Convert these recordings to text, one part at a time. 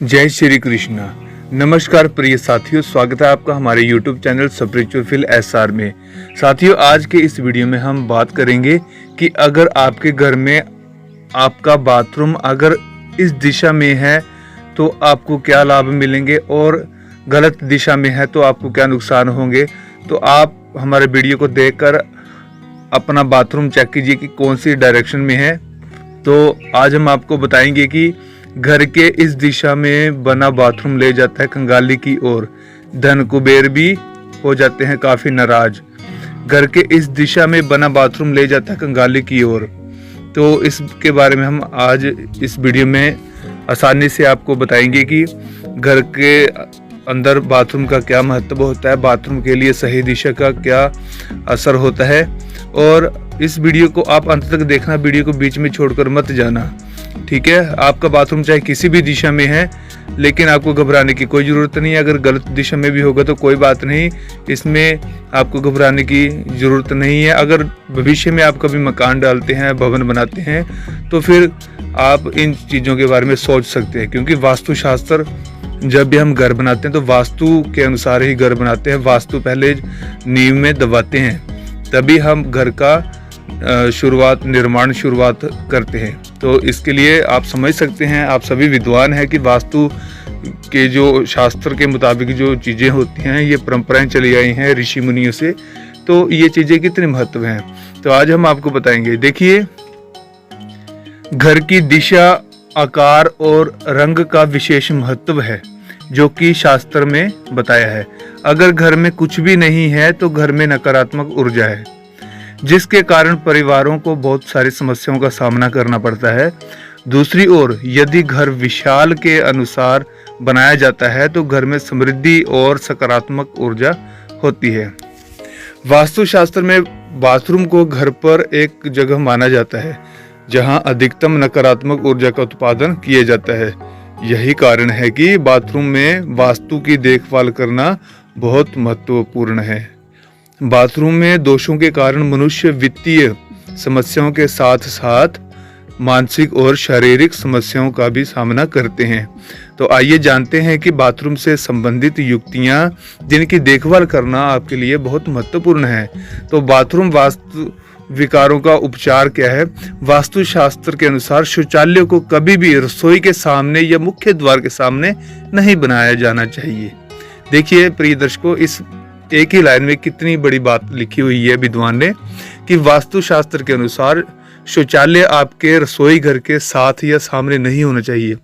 जय श्री कृष्णा। नमस्कार प्रिय साथियों, स्वागत है आपका हमारे YouTube channel spiritual feel SR में। साथियों, आज के इस वीडियो में हम बात करेंगे कि अगर आपके घर में आपका बाथरूम अगर इस दिशा में है तो आपको क्या लाभ मिलेंगे और गलत दिशा में है तो आपको क्या नुकसान होंगे। तो आप हमारे वीडियो को देखकर अपना बाथरूम चेक कीजिए कि कौन सी डायरेक्शन में है। तो आज हम आपको बताएंगे कि घर के इस दिशा में बना बाथरूम ले जाता है कंगाली की ओर, धन कुबेर भी हो जाते हैं काफी नाराज। घर के इस दिशा में बना बाथरूम ले जाता है कंगाली की ओर। तो इसके बारे में हम आज इस वीडियो में आसानी से आपको बताएंगे कि घर के अंदर बाथरूम का क्या महत्व होता है, बाथरूम के लिए सही दिशा का क्या असर होता है। और इस वीडियो को आप अंत तक देखना, वीडियो को बीच में छोड़कर मत जाना, ठीक है। आपका बाथरूम चाहे किसी भी दिशा में है, लेकिन आपको घबराने की कोई ज़रूरत नहीं है। अगर गलत दिशा में भी होगा तो कोई बात नहीं, इसमें आपको घबराने की ज़रूरत नहीं है। अगर भविष्य में आप कभी मकान डालते हैं, भवन बनाते हैं, तो फिर आप इन चीज़ों के बारे में सोच सकते हैं, क्योंकि वास्तुशास्त्र जब भी हम घर बनाते हैं तो वास्तु के अनुसार ही घर बनाते हैं। वास्तु पहले नींव में दबाते हैं, तभी हम घर का निर्माण शुरुआत करते हैं। तो इसके लिए आप समझ सकते हैं, आप सभी विद्वान हैं कि वास्तु के जो शास्त्र के मुताबिक जो चीज़ें होती हैं, ये परंपराएं चली आई हैं ऋषि मुनियों से। तो ये चीज़ें कितनी महत्व हैं, तो आज हम आपको बताएंगे। देखिए, घर की दिशा, आकार और रंग का विशेष महत्व है जो कि शास्त्र में बताया है। अगर घर में कुछ भी नहीं है तो घर में नकारात्मक ऊर्जा है, जिसके कारण परिवारों को बहुत सारी समस्याओं का सामना करना पड़ता है। दूसरी ओर यदि घर विशाल के अनुसार बनाया जाता है तो घर में समृद्धि और सकारात्मक ऊर्जा होती है। वास्तुशास्त्र में बाथरूम को घर पर एक जगह माना जाता है जहां अधिकतम नकारात्मक ऊर्जा का उत्पादन किया जाता है। यही कारण है कि बाथरूम में वास्तु की देखभाल करना बहुत महत्वपूर्ण है। बाथरूम में दोषों के कारण मनुष्य वित्तीय समस्याओं के साथ साथ मानसिक और शारीरिक समस्याओं का भी सामना करते हैं। तो आइए जानते हैं कि बाथरूम से संबंधित युक्तियां जिनकी देखभाल करना आपके लिए बहुत महत्वपूर्ण है। तो बाथरूम वास्तु विकारों का उपचार क्या है। वास्तुशास्त्र के अनुसार शौचालय को कभी भी रसोई के सामने या मुख्य द्वार के सामने नहीं बनाया जाना चाहिए। देखिए प्रिय दर्शकों, इस एक ही लाइन में कितनी बड़ी बात लिखी हुई है विद्वान ने कि वास्तुशास्त्र के अनुसार शौचालय आपके रसोई घर के साथ या सामने नहीं होना चाहिए।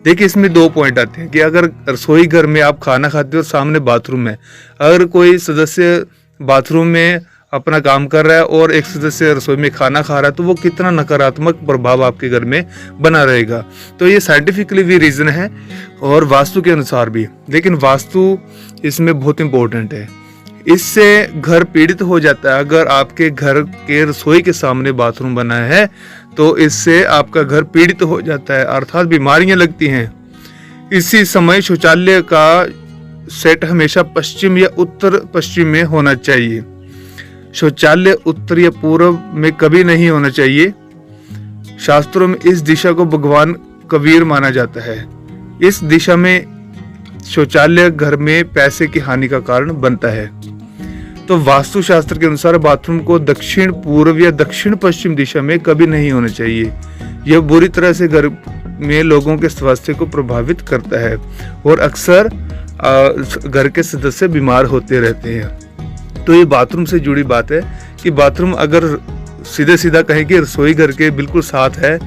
देखिए, इसमें दो पॉइंट आते हैं कि अगर रसोई घर में आप खाना खाते हो और सामने बाथरूम है, अगर कोई सदस्य बाथरूम में अपना काम कर रहा है और एक सदस्य रसोई में खाना खा रहा है, तो वो कितना नकारात्मक प्रभाव आपके घर में बना रहेगा। तो ये साइंटिफिकली भी रीजन है और वास्तु के अनुसार भी, लेकिन वास्तु इसमें बहुत इंपॉर्टेंट है। इससे घर पीड़ित हो जाता है। अगर आपके घर के रसोई के सामने बाथरूम बना है तो इससे आपका घर पीड़ित हो जाता है, अर्थात बीमारियां लगती हैं। इसी समय शौचालय का सेट हमेशा पश्चिम या उत्तर पश्चिम में होना चाहिए। शौचालय उत्तर या पूर्व में कभी नहीं होना चाहिए। शास्त्रों में इस दिशा को भगवान कबीर माना जाता है। इस दिशा में शौचालय घर में पैसे की हानि का कारण बनता है। तो वास्तुशास्त्र के अनुसार बाथरूम को दक्षिण पूर्व या दक्षिण पश्चिम दिशा में कभी नहीं होना चाहिए। यह बुरी तरह से घर में लोगों के स्वास्थ्य को प्रभावित करता है और अक्सर घर के सदस्य बीमार होते रहते हैं। तो ये बाथरूम से जुड़ी बात है कि बाथरूम अगर सीधे सीधा कहें कि रसोई घर के बिल्कुल साथ है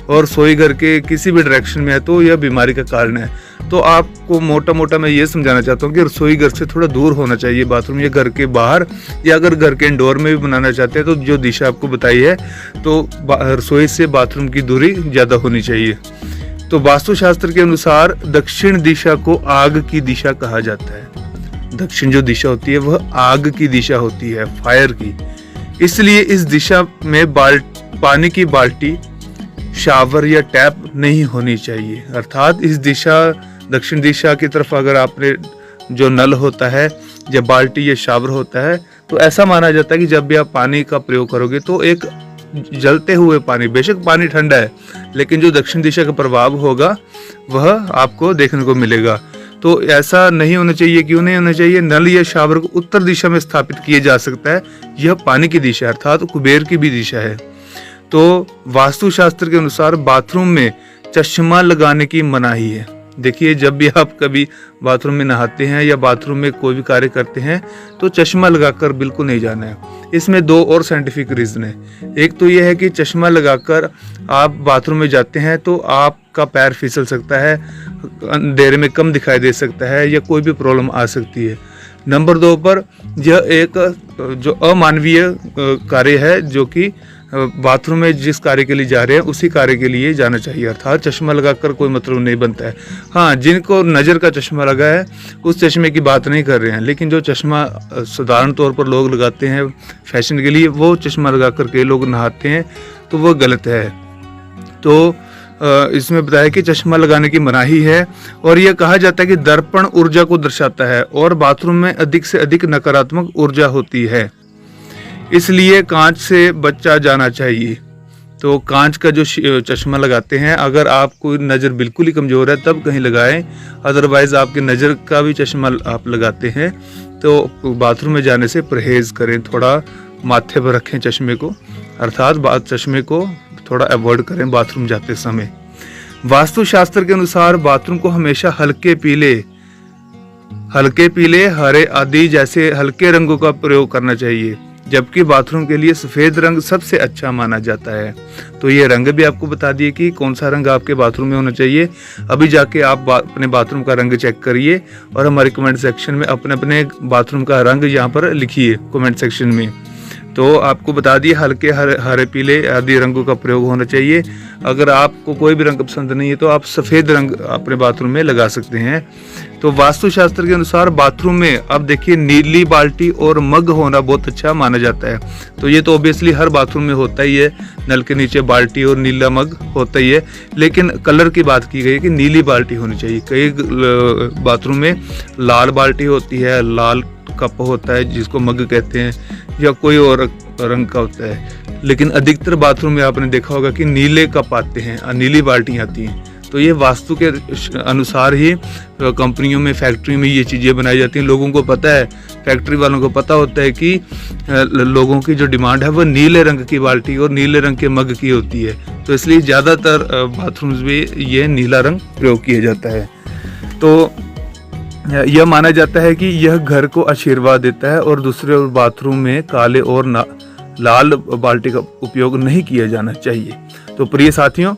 और रसोई घर के किसी भी डायरेक्शन में है तो यह बीमारी का कारण है। तो आपको मोटा मोटा मैं ये समझाना चाहता हूँ कि रसोई घर से थोड़ा दूर होना चाहिए बाथरूम, या घर के बाहर, या अगर घर के इंडोर में भी बनाना चाहते हैं तो जो दिशा आपको बताई है तो रसोई से बाथरूम की दूरी ज़्यादा होनी चाहिए। तो वास्तुशास्त्र के अनुसार दक्षिण दिशा को आग की दिशा कहा जाता है। दक्षिण जो दिशा होती है वह आग की दिशा होती है, फायर की। इसलिए इस दिशा में पानी की बाल्टी, शावर या टैप नहीं होनी चाहिए। अर्थात इस दिशा, दक्षिण दिशा की तरफ अगर आपने जो नल होता है या बाल्टी या शावर होता है तो ऐसा माना जाता है कि जब भी आप पानी का प्रयोग करोगे तो एक जलते हुए पानी, बेशक पानी ठंडा है लेकिन जो दक्षिण दिशा का प्रभाव होगा वह आपको देखने को मिलेगा। तो ऐसा नहीं होना चाहिए। क्यों नहीं होना चाहिए? नल या शावर को उत्तर दिशा में स्थापित किया जा सकता है, यह पानी की दिशा अर्थात कुबेर की भी दिशा है। तो वास्तुशास्त्र के अनुसार बाथरूम में चश्मा लगाने की मनाही है। देखिए, जब भी आप कभी बाथरूम में नहाते हैं या बाथरूम में कोई भी कार्य करते हैं तो चश्मा लगाकर बिल्कुल नहीं जाना है। इसमें 2 और साइंटिफिक रीजन है। एक तो यह है कि चश्मा लगाकर आप बाथरूम में जाते हैं तो आपका पैर फिसल सकता है, अंधेरे में कम दिखाई दे सकता है या कोई भी प्रॉब्लम आ सकती है। नंबर 2 पर यह एक जो अमानवीय कार्य है, जो कि बाथरूम में जिस कार्य के लिए जा रहे हैं उसी कार्य के लिए जाना चाहिए, अर्थात चश्मा लगाकर कोई मतलब नहीं बनता है। हाँ, जिनको नज़र का चश्मा लगा है उस चश्मे की बात नहीं कर रहे हैं, लेकिन जो चश्मा साधारण तौर पर लोग लगाते हैं फैशन के लिए, वो चश्मा लगाकर के लोग नहाते हैं तो वो गलत है। तो इसमें बताया कि चश्मा लगाने की मनाही है और यह कहा जाता है कि दर्पण ऊर्जा को दर्शाता है और बाथरूम में अधिक से अधिक नकारात्मक ऊर्जा होती है, इसलिए कांच से बचा जाना चाहिए। तो कांच का जो चश्मा लगाते हैं, अगर आपको नज़र बिल्कुल ही कमज़ोर है तब कहीं लगाएं, अदरवाइज़ आपके नज़र का भी चश्मा आप लगाते हैं तो बाथरूम में जाने से परहेज़ करें। थोड़ा माथे पर रखें चश्मे को, अर्थात चश्मे को थोड़ा अवॉइड करें बाथरूम जाते समय। वास्तुशास्त्र के अनुसार बाथरूम को हमेशा हल्के पीले, हरे आदि जैसे हल्के रंगों का प्रयोग करना चाहिए, जबकि बाथरूम के लिए सफ़ेद रंग सबसे अच्छा माना जाता है। तो ये रंग भी आपको बता दिए कि कौन सा रंग आपके बाथरूम में होना चाहिए। अभी जाके आप अपने बाथरूम का रंग चेक करिए और हमारे कमेंट सेक्शन में अपने अपने बाथरूम का रंग यहाँ पर लिखिए कमेंट सेक्शन में। तो आपको बता दिए हल्के हरे पीले आदि रंगों का प्रयोग होना चाहिए। अगर आपको कोई भी रंग पसंद नहीं है तो आप सफ़ेद रंग अपने बाथरूम में लगा सकते हैं। तो वास्तुशास्त्र के अनुसार बाथरूम में अब देखिए नीली बाल्टी और मग होना बहुत अच्छा माना जाता है। तो ये तो ऑब्वियसली हर बाथरूम में होता ही है, नल के नीचे बाल्टी और नीला मग होता ही है, लेकिन कलर की बात की गई है कि नीली बाल्टी होनी चाहिए। कई बाथरूम में लाल बाल्टी होती है, लाल कप होता है जिसको मग कहते हैं, या कोई और रंग का होता है, लेकिन अधिकतर बाथरूम में आपने देखा होगा कि नीले कप आते हैं, नीली बाल्टियाँ आती हैं। तो ये वास्तु के अनुसार ही कंपनियों में, फैक्ट्री में ये चीज़ें बनाई जाती हैं। लोगों को पता है, फैक्ट्री वालों को पता होता है कि लोगों की जो डिमांड है वो नीले रंग की बाल्टी और नीले रंग के मग की होती है, तो इसलिए ज़्यादातर बाथरूम्स में ये नीला रंग प्रयोग किया जाता है। तो यह माना जाता है कि यह घर को आशीर्वाद देता है और दूसरे बाथरूम में काले और लाल बाल्टी का उपयोग नहीं किया जाना चाहिए। तो प्रिय साथियों,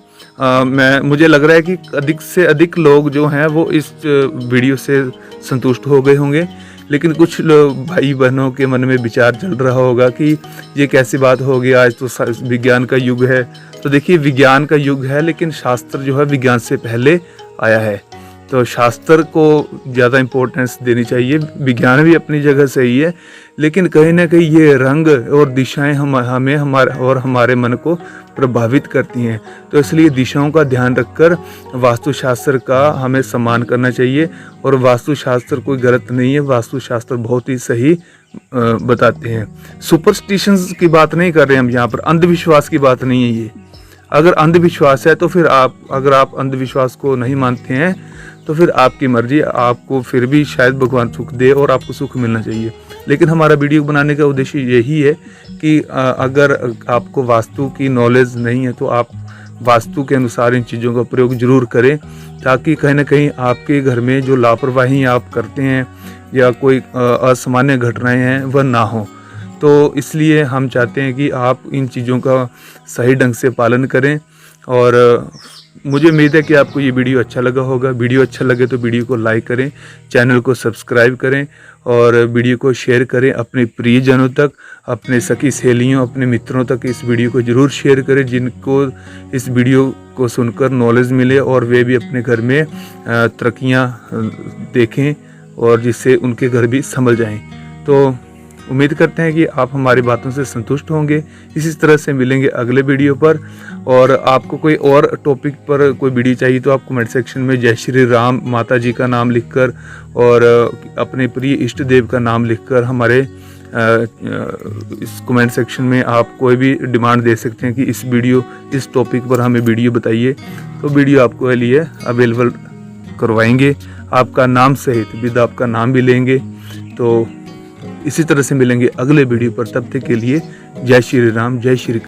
मुझे लग रहा है कि अधिक से अधिक लोग जो हैं वो इस वीडियो से संतुष्ट हो गए होंगे, लेकिन कुछ भाई बहनों के मन में विचार चल रहा होगा कि ये कैसी बात होगी, आज तो विज्ञान का युग है। तो देखिए, विज्ञान का युग है लेकिन शास्त्र जो है विज्ञान से पहले आया है, तो शास्त्र को ज़्यादा इम्पोर्टेंस देनी चाहिए। विज्ञान भी अपनी जगह सही है, लेकिन कहीं ना कहीं ये रंग और दिशाएं हमारे मन को प्रभावित करती हैं। तो इसलिए दिशाओं का ध्यान रखकर वास्तुशास्त्र का हमें सम्मान करना चाहिए। और वास्तुशास्त्र कोई गलत नहीं है, वास्तुशास्त्र बहुत ही सही बताते हैं। सुपरस्टिशंस की बात नहीं कर रहे हम यहाँ पर, अंधविश्वास की बात नहीं है ये। अगर अंधविश्वास है तो फिर अगर आप अंधविश्वास को नहीं मानते हैं तो फिर आपकी मर्जी, आपको फिर भी शायद भगवान सुख दे और आपको सुख मिलना चाहिए। लेकिन हमारा वीडियो बनाने का उद्देश्य यही है कि अगर आपको वास्तु की नॉलेज नहीं है तो आप वास्तु के अनुसार इन चीज़ों का प्रयोग जरूर करें, ताकि कहीं ना कहीं आपके घर में जो लापरवाही आप करते हैं या कोई असामान्य घटनाएं हैं वह ना हो। तो इसलिए हम चाहते हैं कि आप इन चीज़ों का सही ढंग से पालन करें। और मुझे उम्मीद है कि आपको ये वीडियो अच्छा लगा होगा। वीडियो अच्छा लगे तो वीडियो को लाइक करें, चैनल को सब्सक्राइब करें और वीडियो को शेयर करें अपने प्रियजनों तक, अपने सखी सहेलियों, अपने मित्रों तक इस वीडियो को ज़रूर शेयर करें, जिनको इस वीडियो को सुनकर नॉलेज मिले और वे भी अपने घर में तरक्कियाँ देखें और जिससे उनके घर भी संभल जाएं। तो उम्मीद करते हैं कि आप हमारी बातों से संतुष्ट होंगे। इसी तरह से मिलेंगे अगले वीडियो पर। और आपको कोई और टॉपिक पर कोई वीडियो चाहिए तो आप कमेंट सेक्शन में जय श्री राम माता जी का नाम लिखकर और अपने प्रिय इष्ट देव का नाम लिखकर हमारे इस कमेंट सेक्शन में आप कोई भी डिमांड दे सकते हैं कि इस टॉपिक पर हमें वीडियो बताइए, तो वीडियो आपको लिए अवेलेबल करवाएंगे। आपका नाम सहित विद आपका नाम भी लेंगे। तो इसी तरह से मिलेंगे अगले वीडियो पर, तब तक के लिए जय श्री राम, जय श्री